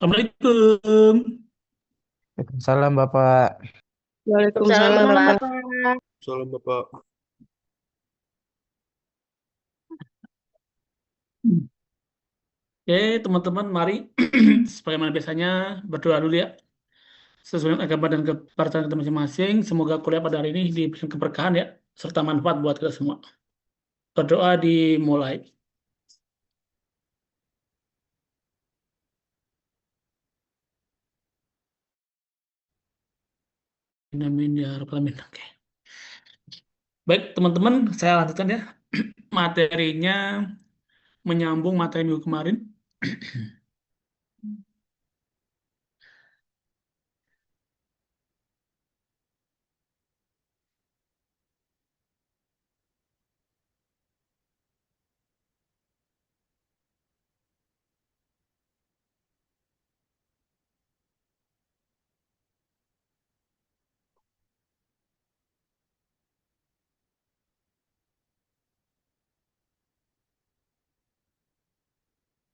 Assalamualaikum. Salam Bapak. Waalaikumsalam, Pak. Salam Bapak. Oke, teman-teman, mari sebagaimana biasanya berdoa dulu ya. Sesuai dengan agama dan kepercayaan kita masing-masing. Semoga kuliah pada hari ini diberikan keberkahan ya, serta manfaat buat kita semua. Berdoa dimulai. Amin ya rabbal alamin. Oke. Baik, teman-teman, saya lanjutkan ya. Materinya menyambung materi minggu kemarin.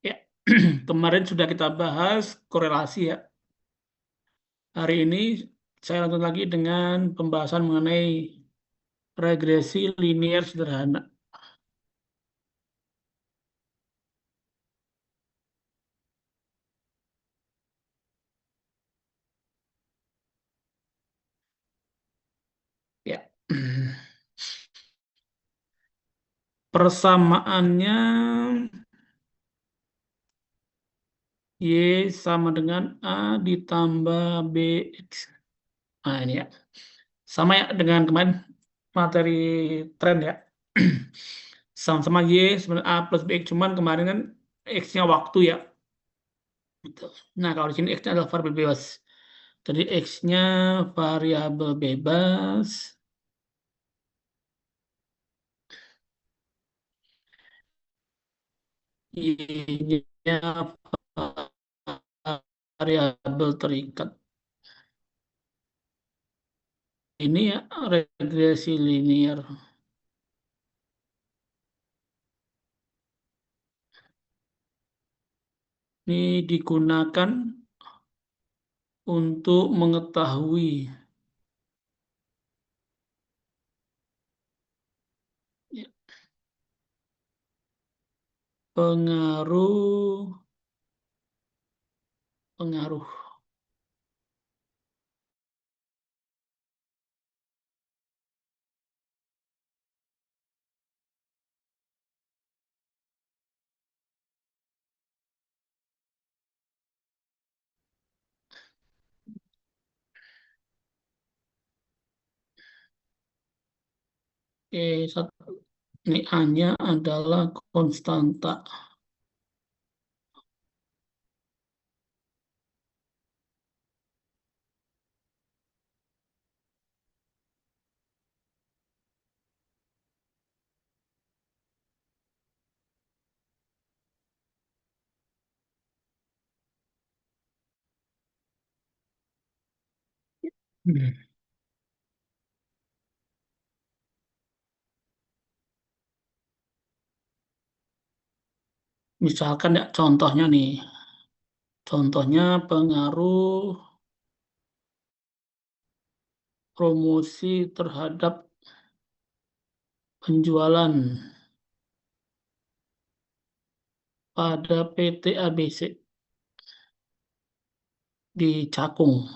Ya, kemarin sudah kita bahas korelasi ya. Hari ini saya lanjut lagi dengan pembahasan mengenai regresi linier sederhana. Ya. Persamaannya Y sama dengan A ditambah BX. Nah ini ya. Sama ya dengan kemarin materi tren ya. Sama-sama Y sebenarnya A plus BX. Cuman kemarin kan X-nya waktu ya. Gitu. Nah kalau di sini X-nya adalah variabel bebas. Jadi X-nya variabel bebas. Y-nya variabel terikat. Ini ya regresi linier. Ini digunakan untuk mengetahui ya, pengaruh pengaruh satu ini A-nya adalah konstanta. Hmm. Misalkan ya contohnya nih, contohnya pengaruh promosi terhadap penjualan pada PT ABC di Cakung,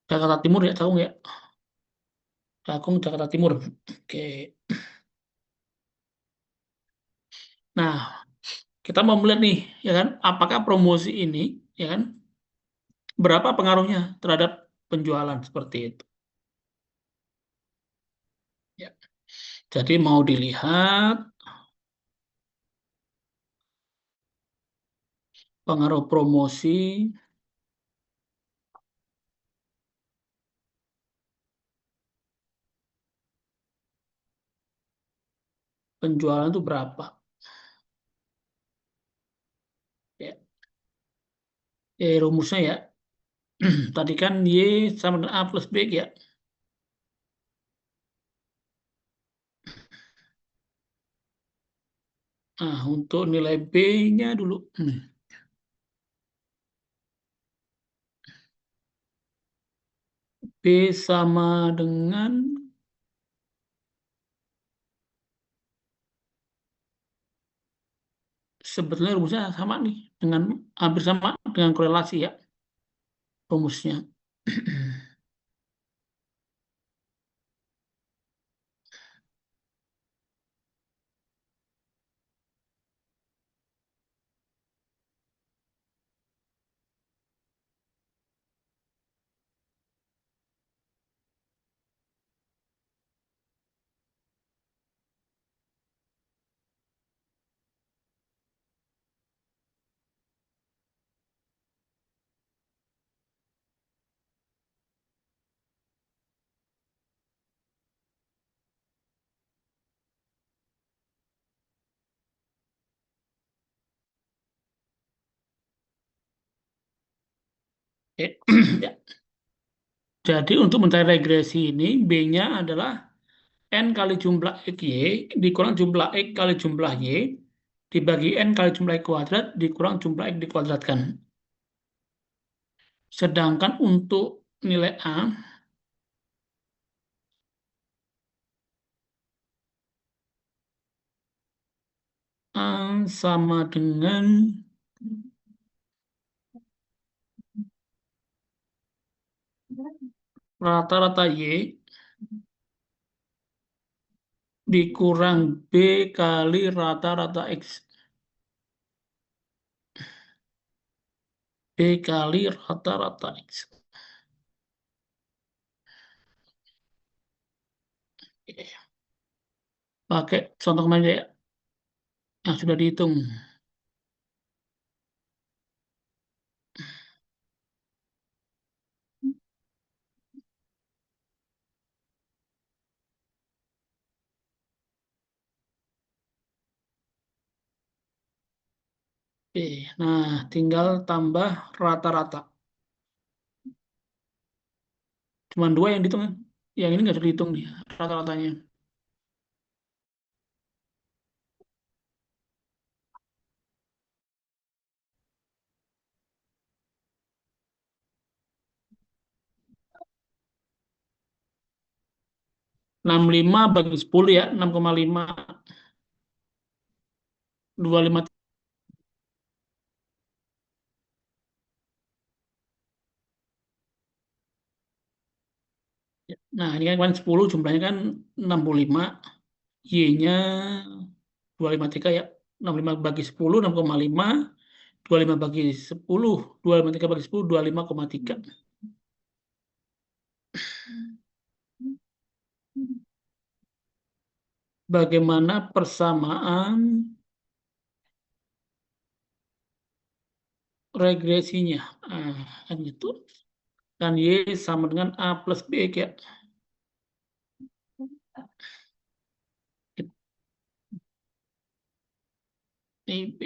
Jakarta Timur ya, Cakung ya, Cakung Jakarta Timur. Oke. Nah, kita mau melihat nih, ya kan, apakah promosi ini, ya kan, berapa pengaruhnya terhadap penjualan seperti itu. Ya. Jadi mau dilihat pengaruh promosi penjualan itu berapa. Ya. Rumusnya ya, tadi kan Y sama dengan A plus B ya. Nah, untuk nilai B-nya dulu. B sama dengan, sebetulnya rumusnya sama nih, dengan hampir sama dengan korelasi ya rumusnya. Oke. Ya. Jadi untuk mencari regresi ini, B-nya adalah N kali jumlah X Y dikurang jumlah X kali jumlah Y dibagi N kali jumlah X kuadrat dikurang jumlah X dikuadratkan. Sedangkan untuk nilai A, sama dengan rata-rata Y dikurang B kali rata-rata X. B kali rata-rata X. Pakai contoh kemarin ya, yang sudah dihitung. Oke, nah tinggal tambah rata-rata. Cuma dua yang dihitung. Yang ini nggak sudah dihitung nih, rata-ratanya. Enam puluh lima bagi 10 ya, 6,5. 25. Nah, ini kan kemarin 10 jumlahnya kan 65. Y-nya 253 ya. 65 bagi 10, 6,5. 25 bagi 10, 253 bagi 10, 25,3. Bagaimana persamaan regresinya? Kan gitu. Dan Y sama dengan A plus B ya. Ini B.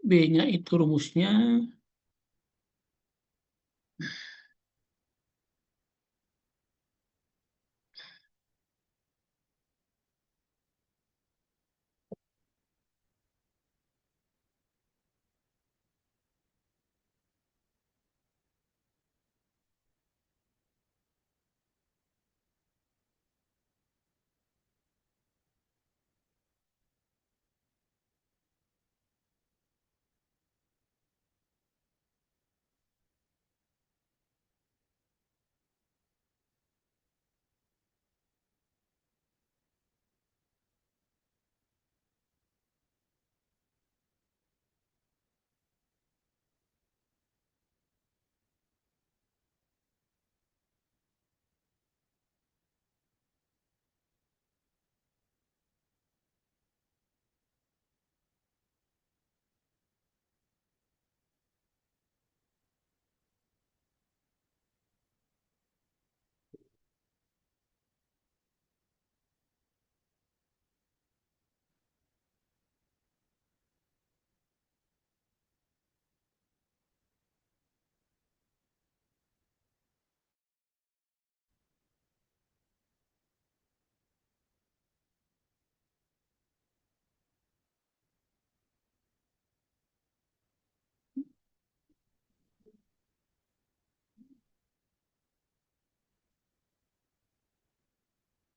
B-nya itu rumusnya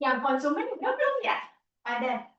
Yang konsumen udah belum ya? Ada.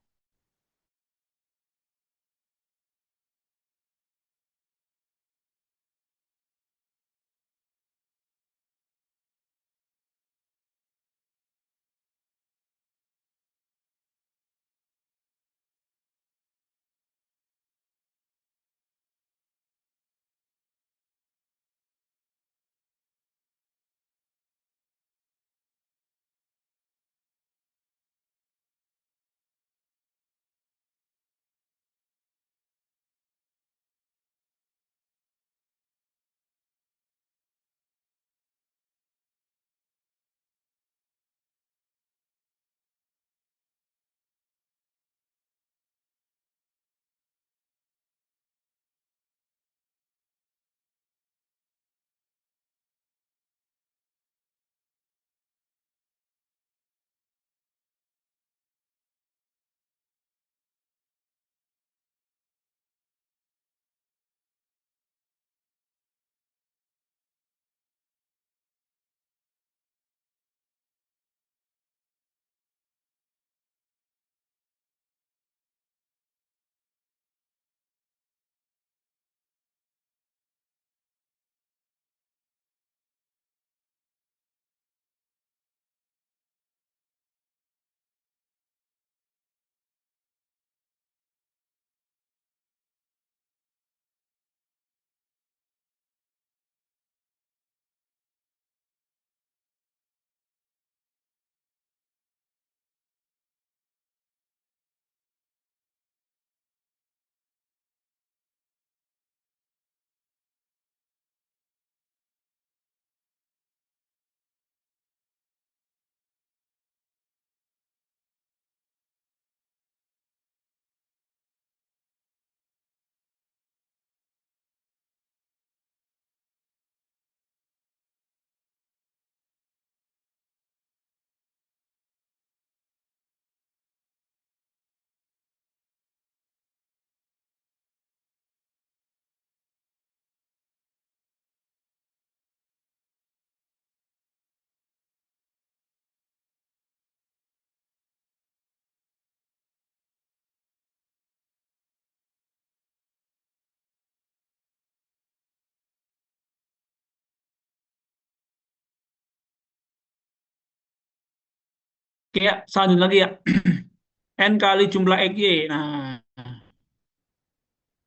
Oke ya, selanjutnya lagi ya. N kali jumlah X, Y. Nah,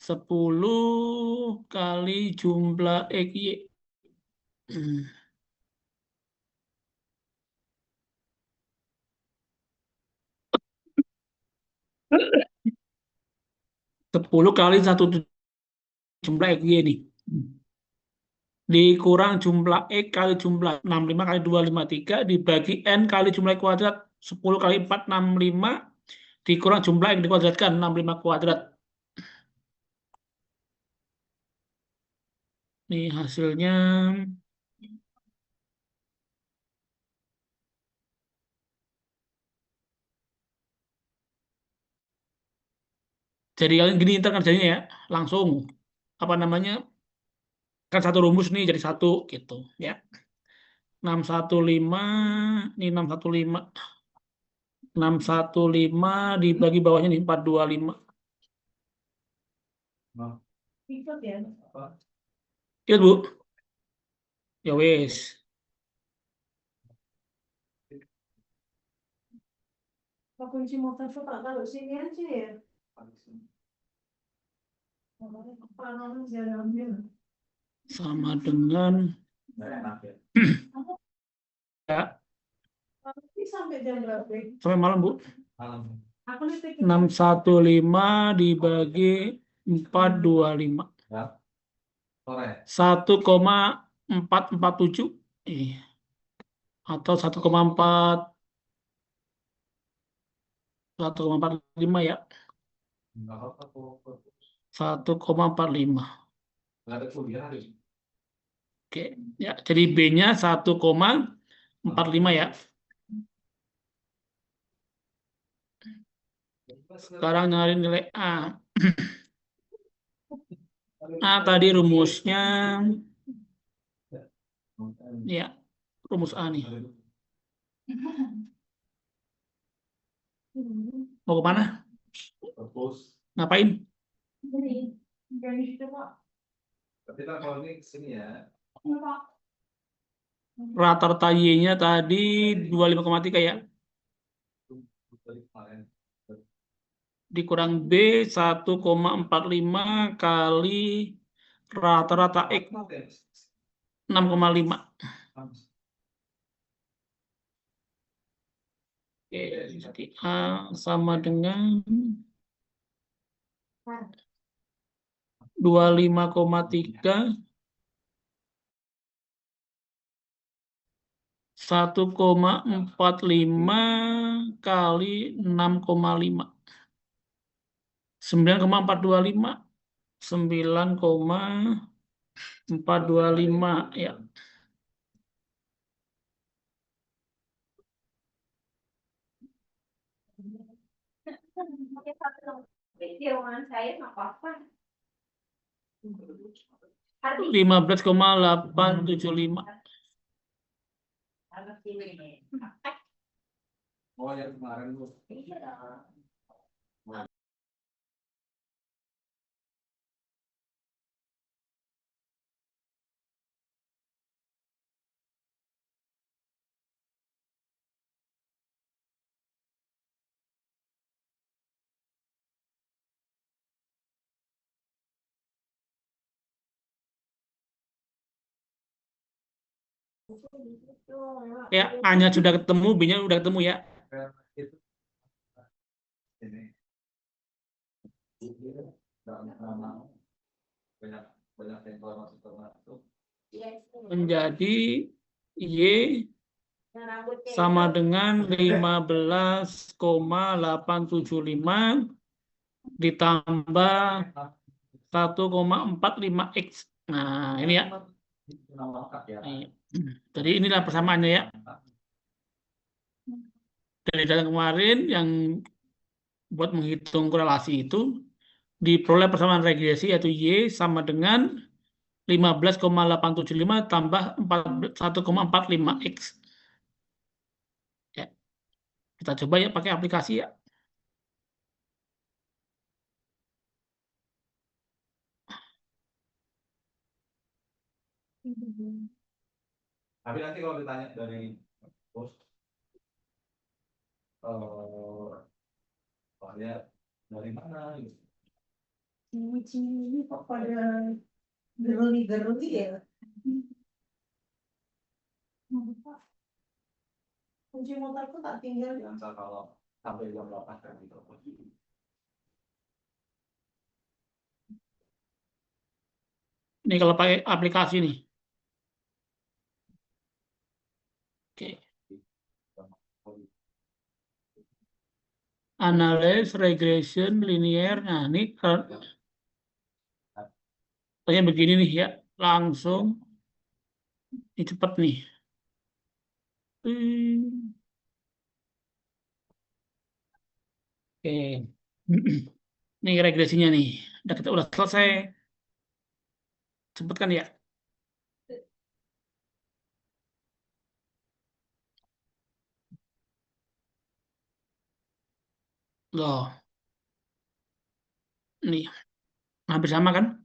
10 kali jumlah X, Y. Hmm. 10 kali 1 jumlah X, Y nih. Dikurang jumlah X kali jumlah 65 kali 253 dibagi N kali jumlah X kuadrat 10 kali 4 65 dikurang jumlah X dikuadratkan 65 kuadrat. Nih hasilnya jadi kalian gini ntar kerjanya ya langsung apa namanya kan satu rumus nih jadi satu gitu ya 615 nih 615 dibagi bawahnya nih 425 Ikut ya. ya Bu ya wes Pak kunci motor Pak taruh sini aja ya. sama dengan ya Sampai jam berapa? sampai malam Bu Aku nih 615 dibagi 425 1,447 atau 1,45 ya 1,45 oke ya jadi B-nya 1,45 ya sekarang nyari nilai A A tadi rumusnya ya rumus A nih Mau kemana? Ngapain? Tapi kan kalau ini kesini ya. Rata-rata Y-nya tadi 25,3 ya. Dikurang B 1,45 kali rata-rata X 6,5. Oke, jadi A sama dengan 25,3 1,45 kali 6,5 9,425 9,425 ya. Saya nggak apa-apa. 15,875. Oh yang kemarin lu. Ya, A-nya sudah ketemu, B-nya sudah ketemu ya. Ini. Banyak informasi termasuk. Menjadi Y sama dengan 15,875 ditambah 1,45X. Nah, ini ya. Nih. Jadi inilah persamaannya ya. Dari data kemarin yang buat menghitung korelasi itu diperoleh persamaan regresi yaitu Y sama dengan 15,875 tambah 1,45X. Ya. Kita coba ya pakai aplikasi ya. Tapi nanti kalau ditanya dari bos, soalnya dari mana gitu. Ini kok pada geruli-geruli ya? Kunci motorku tak tinggal ya. Misal kalau sampai jam 8 kan gitu. Ini kalau pakai aplikasi nih. Oke. Analyze, regression, linear. Nah, ini katanya begini nih ya. Langsung. Ini cepat nih. Oke. Ini regresinya nih. Kita udah selesai. Cepet kan ya? Loh. Nih. Hampir sama kan?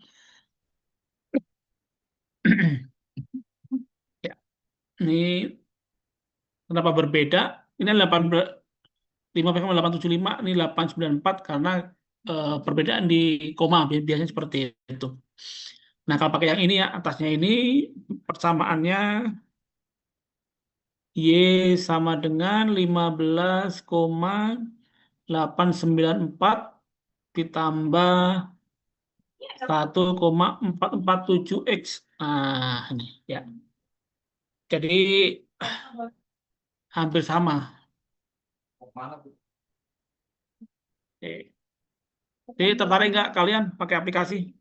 Ya. Ini kenapa berbeda? Ini 5,875, ini 894 karena perbedaan di koma biasanya seperti itu. Nah, kalau pakai yang ini ya, atasnya ini persamaannya Y sama dengan 15,894 ditambah 1,447X. Nah, ini ya. Jadi hampir sama. Oke. Jadi tertarik nggak kalian pakai aplikasi?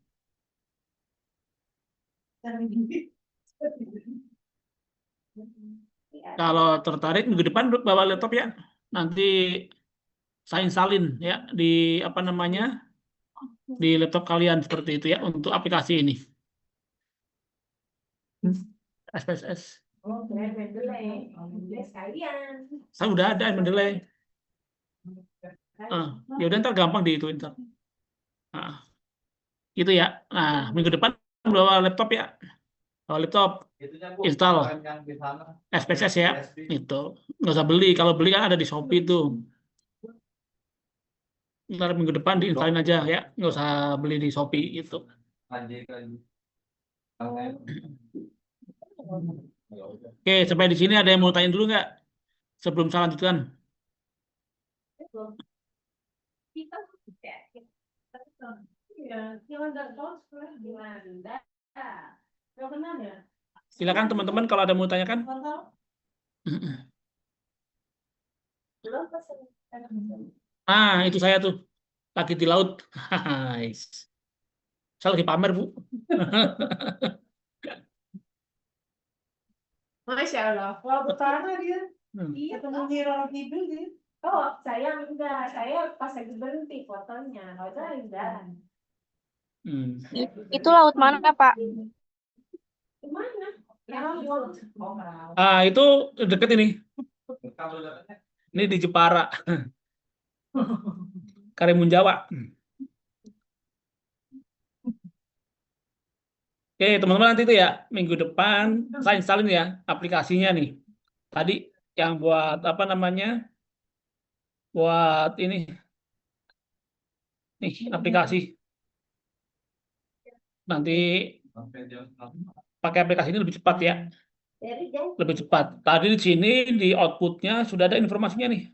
Kalau tertarik minggu depan bawa laptop ya. Nanti saya instalin ya di apa namanya di laptop kalian seperti itu ya untuk aplikasi ini. SPSS. Oh, keren Mendeley. Mendeley sekalian. Saya udah ada Mendeley. Ya udah ntar gampang di itu ntar. Ah, itu ya. Nah, minggu depan bawa laptop ya. Bawa laptop, Itunya, Bu, install kemarin yang di sana, SPSS ya. PSP. Itu nggak usah beli. Kalau beli kan ada di Shopee tuh. Ntar minggu depan diinstalin aja ya. Nggak usah beli di Shopee itu. Anjing. Oke, sampai di sini ada yang mau tanya dulu nggak? Sebelum saya lanjutkan. Iya, jangan nggak tahu sekolah gimana. Nggak pernah ya? Silakan teman-teman kalau ada mau tanyakan. Nggak tahu. Belum pesen. Ah, itu saya tuh. Lagi di laut. Saya lagi pamer, Bu. Masya Allah. Wah, betana dia. Hmm. Iya, ketemu di orang tidur dia. Oh, saya enggak. Saya pas lagi berhenti fotonya. Kalau saya enggak. Hmm. Itu laut mana, Pak? Kemana? Yang laut. Oh, laut. Ah, itu deket ini. Kalau datanya, Ini di Jepara. Karimun Jawa. Oke, teman-teman nanti itu ya, minggu depan saya instalin ya aplikasinya nih. Tadi yang buat apa namanya? Buat ini. Nih, aplikasi. Nanti sampai jam 6. pakai aplikasi ini lebih cepat ya. Dari jam Lebih cepat. Tadi di sini di outputnya sudah ada informasinya nih.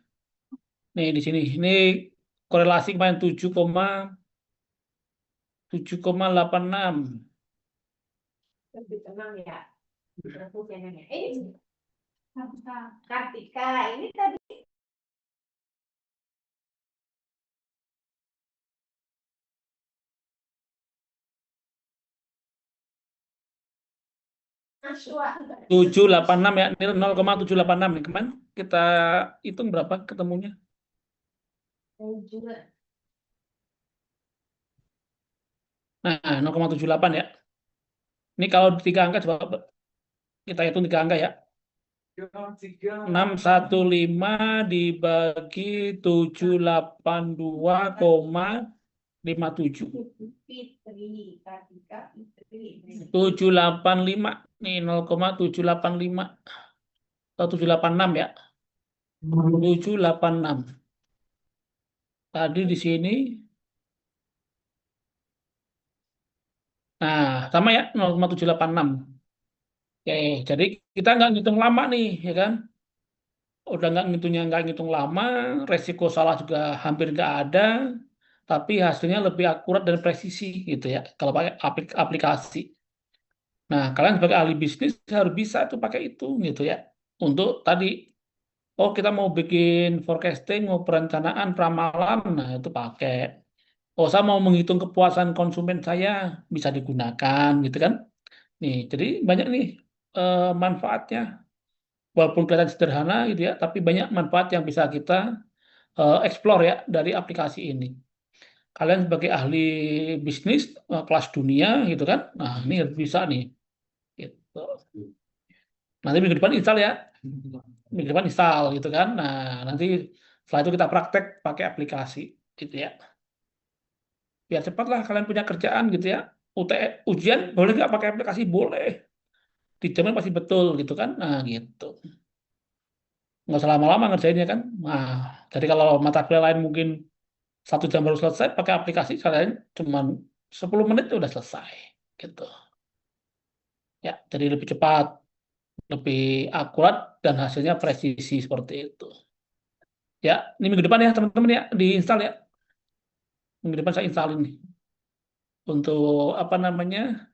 Nih di sini. Ini korelasi kemarin 7,86. lebih tenang ya. Aku pengennya. Kartika, ini tadi Aswa. 786 ya. Ini 0,786 nih. Kemarin kita hitung berapa ketemunya? Juga. Nah, 0,78 ya. Ini kalau 3 angka coba kita hitung 3 angka ya. 615 dibagi 782,57. Fitri, Kartika, Fitri. 785 nih 0,785 atau 786 ya. 786. Tadi di sini. Nah, sama ya 0,786. Oke, jadi kita nggak ngitung lama nih, ya kan? Udah nggak ngitung lama, resiko salah juga hampir nggak ada, tapi hasilnya lebih akurat dan presisi gitu ya. Kalau pakai aplikasi. Nah, kalian sebagai ahli bisnis harus bisa tuh pakai itu gitu ya. Untuk tadi, oh kita mau bikin forecasting, mau perencanaan, pramalan, nah itu pakai. Oh saya mau menghitung kepuasan konsumen saya, bisa digunakan gitu kan. Nih, jadi banyak nih manfaatnya. Walaupun kelihatan sederhana gitu ya, tapi banyak manfaat yang bisa kita explore ya dari aplikasi ini. Kalian sebagai ahli bisnis kelas dunia gitu kan, nah ini bisa nih. Gitu. Nanti minggu depan install ya, minggu depan install gitu kan. Nah nanti setelah itu kita praktek pakai aplikasi gitu ya. Biar cepat lah kalian punya kerjaan gitu ya. Ujian boleh nggak pakai aplikasi? Boleh. Dijamin pasti betul gitu kan. Nah gitu. Nggak usah lama-lama ngerjainnya kan. Nah, jadi kalau mata kuliah lain mungkin 1 jam baru selesai, pakai aplikasi kalian cuma 10 menit udah selesai. Gitu. Ya, jadi lebih cepat, lebih akurat, dan hasilnya presisi seperti itu. Ya, ini minggu depan ya teman-teman ya, diinstal ya. Minggu depan saya installin nih. Untuk apa namanya,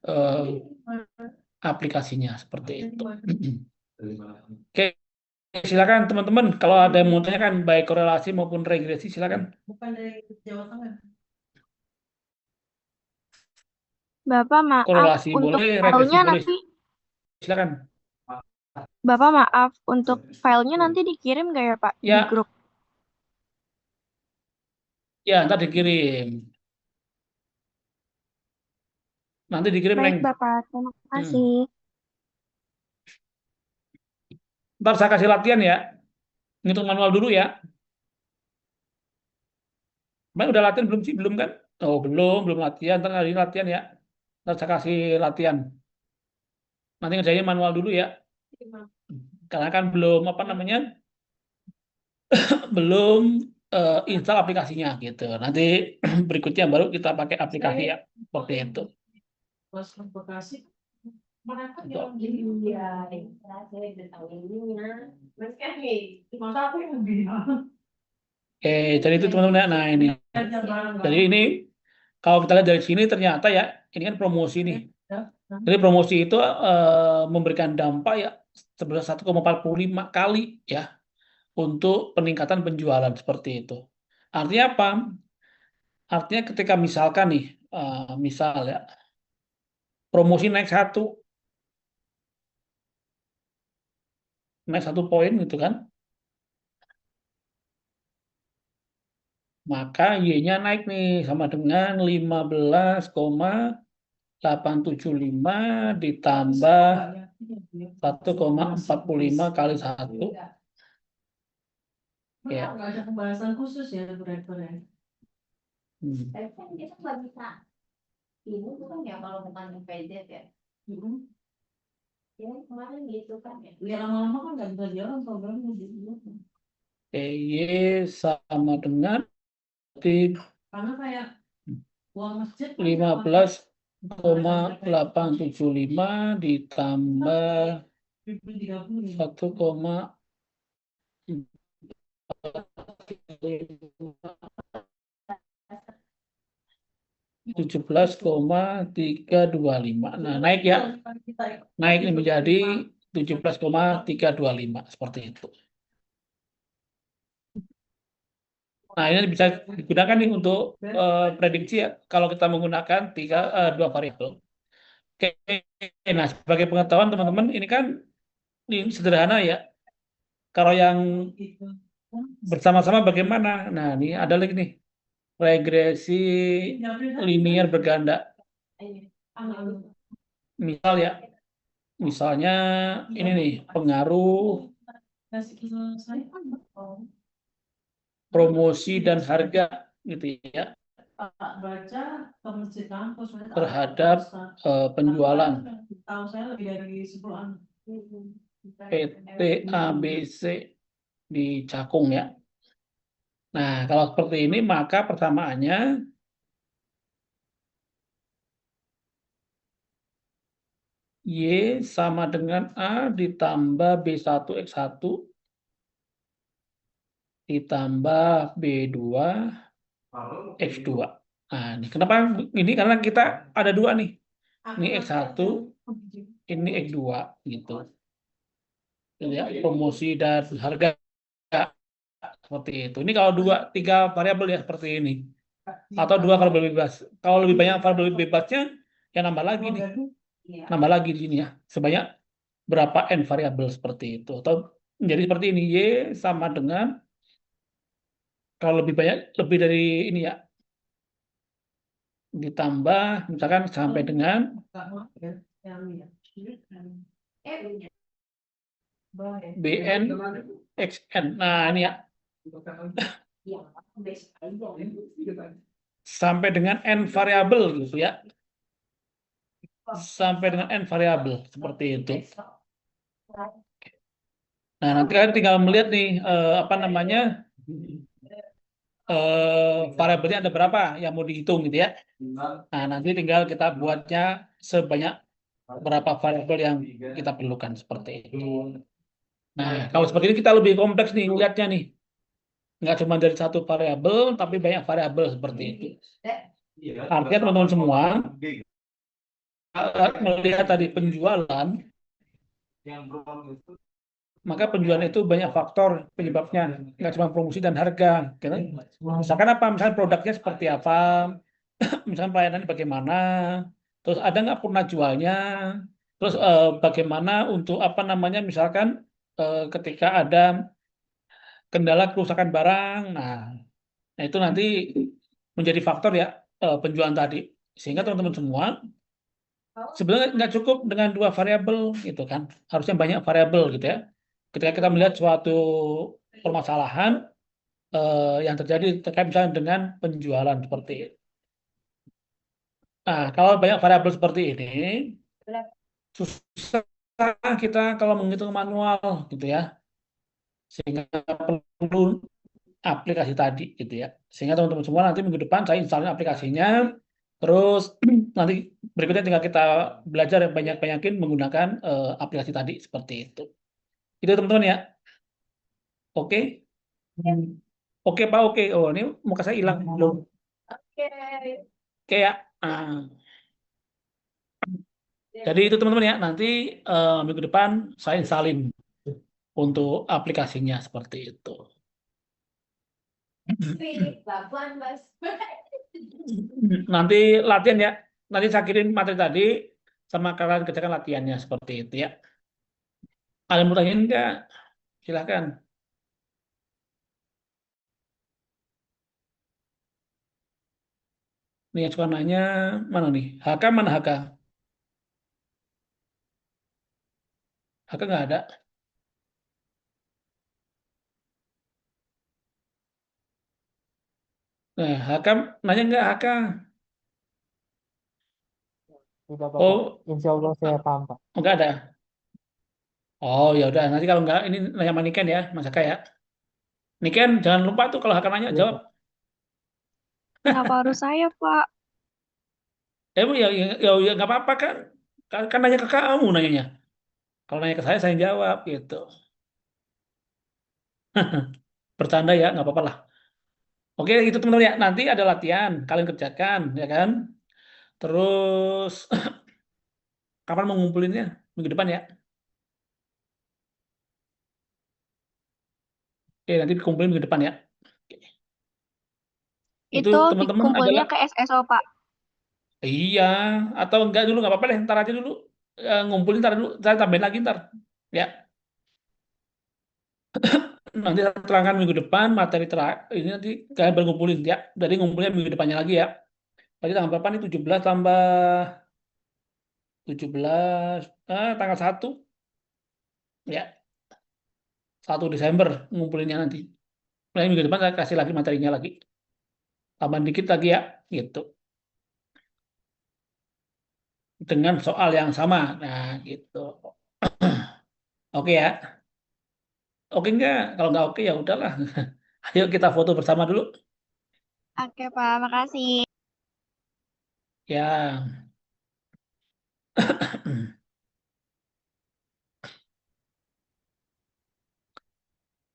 aplikasinya seperti itu. Oke, silakan teman-teman. Kalau ada yang mau tanyakan, baik korelasi maupun regresi, silakan. Bukan dari Jawa Tengah. Bapak maaf Korelasi untuk boleh, regresi filenya boleh. nanti. Silakan. Bapak maaf untuk filenya nanti dikirim nggak ya Pak di Ya. grup? Ya, ntar dikirim. Nanti dikirim, Baik Neng. Bapak, terima kasih. Ntar saya kasih latihan ya. Ngitung manual dulu ya. Kemarin udah latihan belum sih? Belum kan? Oh, belum latihan. Ntar hari ini latihan ya. Ntar saya kasih latihan. Nanti ngerjain manual dulu ya. Karena kan belum apa namanya? Belum install aplikasinya gitu. Nanti berikutnya baru kita pakai aplikasi ya. Seperti itu. Pas Bekasi mereka Betul. jalan gini. Iya, saya udah tahu ininya. Mas kan nih, masa aku yang bilang. Oke, jadi itu teman-teman ya. Nah, ini. Jadi ini kalau kita lihat dari sini ternyata ya, ini kan promosi nih. Jadi promosi itu memberikan dampak ya sebesar 1,45 kali ya untuk peningkatan penjualan seperti itu. Artinya apa? Artinya ketika misalkan nih, misal ya, promosi naik satu poin gitu kan, maka Y-nya naik nih sama dengan 15,875 ditambah 1,45 kali 1. Ya. Nggak ada pembahasan khusus ya, direktur ya. Tapi kan kita nggak bisa ini bukan ya kalau bukan PZ ya. Ya kemarin gitu kan ya. Ya lama-lama kan nggak bisa jalan programnya gitu. Y sama dengan Karena kayak uang masjid kan 15,875 ditambah 1,30. 17,325. Nah, naik ya. Naik ini menjadi 17,325 seperti itu. Nah, ini bisa digunakan nih untuk prediksi ya kalau kita menggunakan dua variabel. Oke, nah sebagai pengetahuan teman-teman, ini kan ini sederhana ya. Kalau yang bersama-sama bagaimana? Nah, ini ada lagi nih regresi linear berganda. Misal ya, misalnya ini nih pengaruh promosi dan harga gitu ya baca ke masjid kampus terhadap penjualan tahu saya lebih dari 10 anak. PT ABC di Cakung ya. Nah, kalau seperti ini maka persamaannya Y sama dengan A ditambah B1X1 ditambah B2 X2. Nah, ini kenapa ini? Karena kita ada dua nih. Ini X1, ini X2 gitu. Ya, promosi dan harga seperti itu. Ini kalau tiga variabel ya seperti ini. Atau dua kalau bebas. Kalau lebih banyak variabel bebasnya, ya nambah lagi nih. Nambah lagi di sini ya. Sebanyak berapa N variabel seperti itu. Atau menjadi seperti ini. Y sama dengan kalau lebih banyak, lebih dari ini ya. Ditambah misalkan sampai dengan BN XN. Nah, ini ya. Sampai dengan N variabel gitu ya. Sampai dengan N variabel seperti itu. Nah, nanti kalian tinggal melihat nih apa namanya variabelnya ada berapa yang mau dihitung gitu ya. Nah, nanti tinggal kita buatnya sebanyak berapa variabel yang kita perlukan seperti itu. Nah, kalau seperti ini kita lebih kompleks nih lihatnya nih. Nggak cuma dari satu variabel, tapi banyak variabel seperti itu. Artinya teman-teman semua melihat tadi penjualan, maka penjualan itu banyak faktor penyebabnya, nggak cuma promosi dan harga. Gitu. Misalkan apa? Misalkan produknya seperti apa, misalkan pelayanannya bagaimana, terus ada nggak pernah jualnya, terus bagaimana untuk apa namanya, misalkan ketika ada kendala kerusakan barang, nah itu nanti menjadi faktor ya penjualan tadi. Sehingga teman-teman semua sebenarnya nggak cukup dengan dua variabel gitu kan, harusnya banyak variabel gitu ya. Ketika kita melihat suatu permasalahan, yang terjadi terkait misalnya dengan penjualan seperti itu. Nah, kalau banyak variabel seperti ini, susah kita kalau menghitung manual gitu ya, sehingga perlu aplikasi tadi gitu ya. Sehingga teman-teman semua nanti minggu depan saya instalin aplikasinya, terus nanti berikutnya tinggal kita belajar yang banyak-banyakin menggunakan aplikasi tadi seperti itu. Itu teman-teman ya. Oke. Oke Pak, oke. Oh, ini muka saya hilang belum. Oke. Oke ya. Jadi itu teman-teman ya. Nanti minggu depan saya instalin untuk aplikasinya seperti itu. Babuan, Mas. Nanti latihan ya. Nanti saya kirim materi tadi sama kalian kerjakan latihannya seperti itu ya. Ada yang mau tanyain enggak? Silahkan. Nih yang suka nanya mana nih? HK mana HK? HK nggak ada. Nah, HK nanya nggak HK? Tidak, Bapak. Oh, Insya Allah saya paham, Pak. nggak ada. Oh ya udah. Nanti kalau nggak ini nanya sama Niken ya, Mas HK ya. Niken jangan lupa tuh kalau HK nanya Iya, jawab. Pak. Kenapa harus saya, Pak? Ya nggak apa-apa kan. Kan nanya ke kamu nanyanya. Kalau nanya ke saya yang jawab gitu. Bercanda ya, nggak apa-apa lah. Oke, itu teman-teman ya. Nanti ada latihan, kalian kerjakan, ya kan? Terus kapan mau ngumpulinnya? Minggu depan ya. Oke, nanti dikumpulin minggu depan ya. Oke. Itu Itu teman-teman dikumpulnya adalah ke SSO, Pak. iya atau enggak dulu nggak apa-apa deh, ntar aja dulu. Ngumpulin ntar dulu, saya tambahin lagi ntar. Ya, nanti saya terangkan minggu depan materi terakhir ini nanti kalian baru ngumpulin ya. Jadi ngumpulnya minggu depannya lagi ya. Tadi tanggal berapa nih? 17 tambah 17 tanggal 1 ya. 1 Desember ngumpulinnya nanti. Nah, minggu depan saya kasih lagi materinya lagi. Tambahan dikit lagi ya, gitu. Dengan soal yang sama. Nah, gitu. Oke ya. Oke enggak? Kalau enggak oke ya udahlah. Ayo kita foto bersama dulu. Oke, Pak. Makasih. Ya.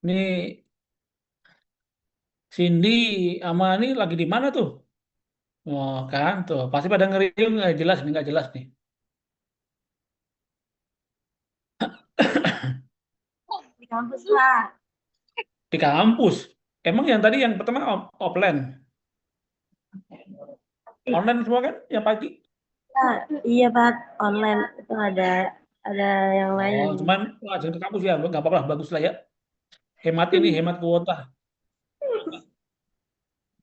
Ini Cindy sama ini lagi di mana tuh? Oh kan, tuh pasti pada ngeriung nggak jelas nih, nggak jelas nih. Di kampus, Pak. Di kampus. Emang yang tadi yang pertama offline, online semua kan? Yang pagi. Iya Pak, online itu ada yang lain. Oh, cuman jangan ke kampus ya, nggak apa-apa, bagus lah ya. Hemat ini, hemat kuota.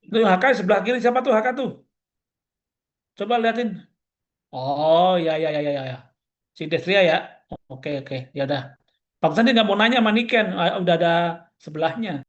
Itu HK sebelah kiri siapa tuh HK tuh? Coba liatin. Oh, ya, ya, ya, ya, ya. Si Desria ya. Oke, oke. Ya udah. Pantesan dia nggak mau nanya sama Niken. Udah ada sebelahnya.